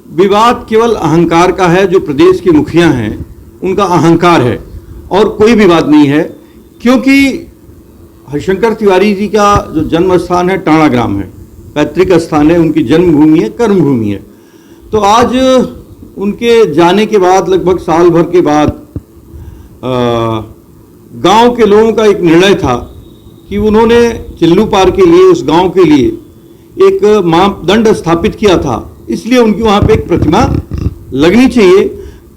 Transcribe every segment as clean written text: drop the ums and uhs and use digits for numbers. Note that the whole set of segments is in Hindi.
विवाद केवल अहंकार का है। जो प्रदेश के मुखिया हैं उनका अहंकार है और कोई विवाद नहीं है, क्योंकि हरिशंकर तिवारी जी का जो जन्म स्थान है टाणा ग्राम है, पैतृक स्थान है, उनकी जन्मभूमि है, कर्मभूमि है। तो आज उनके जाने के बाद लगभग साल भर के बाद गांव के लोगों का एक निर्णय था कि उन्होंने चिल्लू पार के लिए, उस गांव के लिए एक मापदंड स्थापित किया था, इसलिए उनकी वहां पे एक प्रतिमा लगनी चाहिए।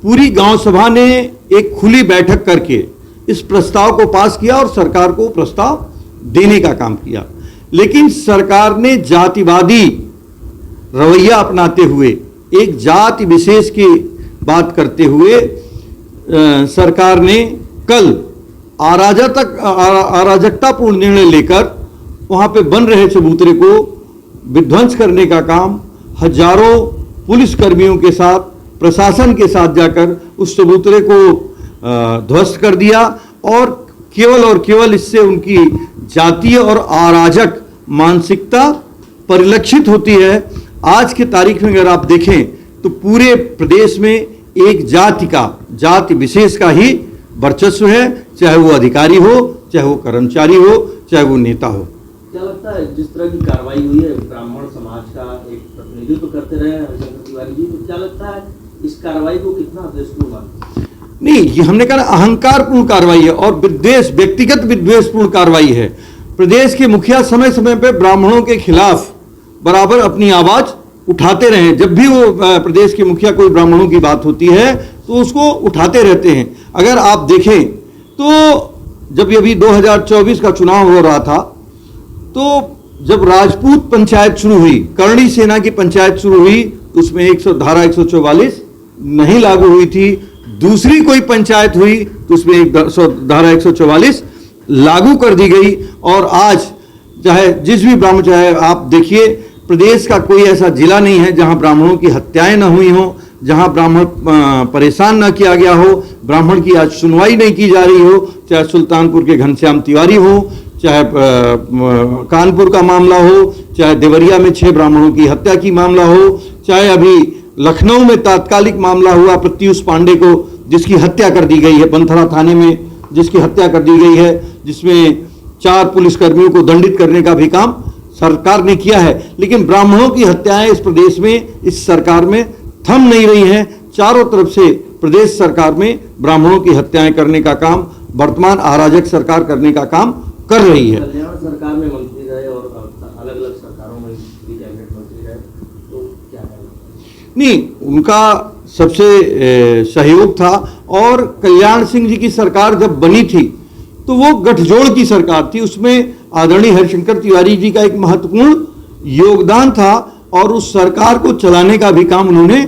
पूरी गांव सभा ने एक खुली बैठक करके इस प्रस्ताव को पास किया और सरकार को प्रस्ताव देने का काम किया। लेकिन सरकार ने जातिवादी रवैया अपनाते हुए, एक जाति विशेष की बात करते हुए सरकार ने कल अराजकतापूर्ण निर्णय लेकर वहां पे बन रहे चबूतरे को विध्वंस करने का काम हजारों पुलिस कर्मियों के साथ, प्रशासन के साथ जाकर उस चबूतरे को ध्वस्त कर दिया। और केवल इससे उनकी जातीय और अराजक मानसिकता परिलक्षित होती है। आज की तारीख में अगर आप देखें तो पूरे प्रदेश में एक जाति विशेष का ही वर्चस्व है, चाहे वो अधिकारी हो, चाहे वो कर्मचारी हो, चाहे वो नेता हो। क्या लगता है जिस तरह की कार्रवाई हुई है, ब्राह्मण समाज का एक प्रतिनिधित्व करते रहे हरिशंकर तिवारी जी, तो क्या लगता है इस कार्रवाई को कितना उद्देश्यपूर्ण मानते? नहीं, ये हमने कहा अहंकारपूर्ण कार्रवाई है और व्यक्तिगत विद्वेषपूर्ण कार्रवाई है। प्रदेश के मुखिया समय समय पर ब्राह्मणों के खिलाफ बराबर अपनी आवाज उठाते रहे। जब भी वो प्रदेश के मुखिया कोई ब्राह्मणों की बात होती है तो उसको उठाते रहते हैं। अगर आप देखें तो जब अभी 2024 का चुनाव हो रहा था, तो जब राजपूत पंचायत शुरू हुई, करणी सेना की पंचायत शुरू हुई, तो उसमें धारा 144 नहीं लागू हुई थी। दूसरी कोई पंचायत हुई तो उसमें धारा 144 लागू कर दी गई। और आज चाहे जिस भी ब्राह्मण, चाहे आप देखिए प्रदेश का कोई ऐसा जिला नहीं है जहां ब्राह्मणों की हत्याएं न हुई हो, जहां ब्राह्मण परेशान न किया गया हो, ब्राह्मण की आज सुनवाई नहीं की जा रही हो। चाहे सुल्तानपुर के घनश्याम तिवारी हो, चाहे कानपुर का मामला हो, चाहे देवरिया में 6 ब्राह्मणों की हत्या की मामला हो, चाहे अभी लखनऊ में तात्कालिक मामला हुआ प्रत्युष पांडे को, जिसकी हत्या कर दी गई है, बनथरा थाने में जिसकी हत्या कर दी गई है, जिसमें 4 पुलिसकर्मियों को दंडित करने का भी काम सरकार ने किया है। लेकिन ब्राह्मणों की हत्याएं इस प्रदेश में, इस सरकार में थम नहीं रही हैं। चारों तरफ से प्रदेश सरकार में ब्राह्मणों की हत्याएं करने का काम वर्तमान अराजक सरकार करने का काम कर रही है। कल्याण सरकार में मंत्री रहे और अलग अलग सरकारों में भी कैबिनेट मंत्री रहे, तो क्या कहना? नहीं, उनका सबसे सहयोग था। और कल्याण सिंह जी की सरकार जब बनी थी तो वो गठजोड़ की सरकार थी, उसमें आदरणीय हरिशंकर तिवारी जी का एक महत्वपूर्ण योगदान था और उस सरकार को चलाने का भी काम उन्होंने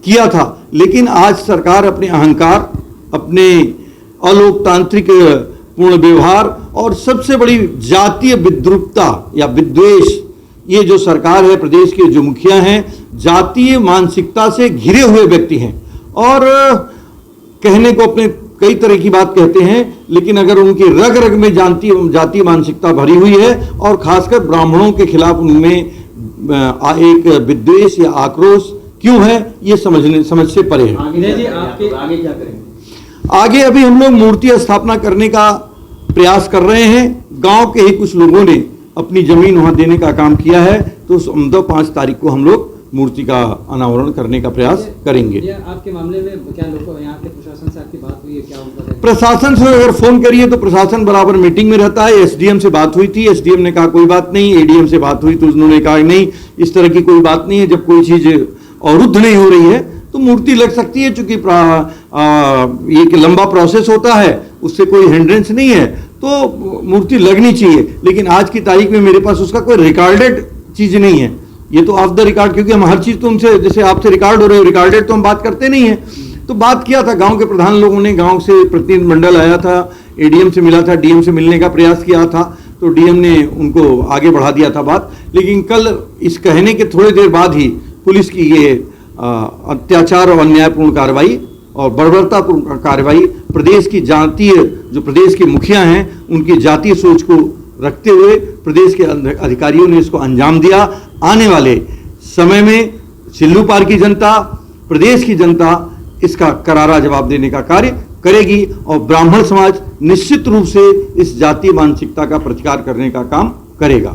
किया था। लेकिन आज सरकार अपने अहंकार, अपने अलोकतांत्रिक पूर्ण व्यवहार और सबसे बड़ी जातीय विद्रुपता या विद्वेष, ये जो सरकार है, प्रदेश के जो मुखिया हैं, जातीय मानसिकता से घिरे हुए व्यक्ति हैं और कहने को अपने कई तरह की बात कहते हैं, लेकिन अगर उनकी रग रग में जातीय मानसिकता भरी हुई है और खासकर ब्राह्मणों के खिलाफ उनमें एक विद्वेष या आक्रोश क्यों है, ये समझ से परे है। आगे क्या करेंगे? आगे अभी हम लोग मूर्ति स्थापना करने का प्रयास कर रहे हैं। गांव के ही कुछ लोगों ने अपनी जमीन वहां देने का काम किया है, तो 5 तारीख को हम लोग मूर्ति का अनावरण करने का प्रयास करेंगे। आपके मामले में क्या लोग यहाँ के प्रशासन से आपकी बात हुई है? क्या उनका प्रशासन से अगर फोन करिए तो प्रशासन बराबर मीटिंग में रहता है। एसडीएम से बात हुई थी, एसडीएम ने कहा कोई बात नहीं। एडीएम से बात हुई तो उन्होंने कहा नहीं, इस तरह की कोई बात नहीं है। जब कोई चीज अवरुद्ध नहीं हो रही है तो मूर्ति लग सकती है, चूंकि ये एक लंबा प्रोसेस होता है, उससे कोई हिंड्रेंस नहीं है, तो मूर्ति लगनी चाहिए। लेकिन आज की तारीख में मेरे पास उसका कोई रिकॉर्डेड चीज नहीं है। ये तो ऑफ द रिकॉर्ड, क्योंकि हम हर चीज तो उनसे, जैसे आपसे रिकॉर्ड हो रहे हो, रिकॉर्डेड तो हम बात करते नहीं है। तो बात किया था, गांव के प्रधान लोगों ने, गांव से प्रतिनिधिमंडल आया था, एडीएम से मिला था, डीएम से मिलने का प्रयास किया था, तो डीएम ने उनको आगे बढ़ा दिया था बात। लेकिन कल इस कहने के थोड़ी देर बाद ही पुलिस की ये अत्याचार और अन्यायपूर्ण कार्रवाई और बर्बरतापूर्ण कार्रवाई प्रदेश की जातीय, जो प्रदेश के मुखिया हैं, उनकी जातीय सोच को रखते हुए प्रदेश के अधिकारियों ने इसको अंजाम दिया। आने वाले समय में सिल्लूपार की जनता, प्रदेश की जनता इसका करारा जवाब देने का कार्य करेगी और ब्राह्मण समाज निश्चित रूप से इस जातीय मानसिकता का प्रतिकार करने का काम करेगा।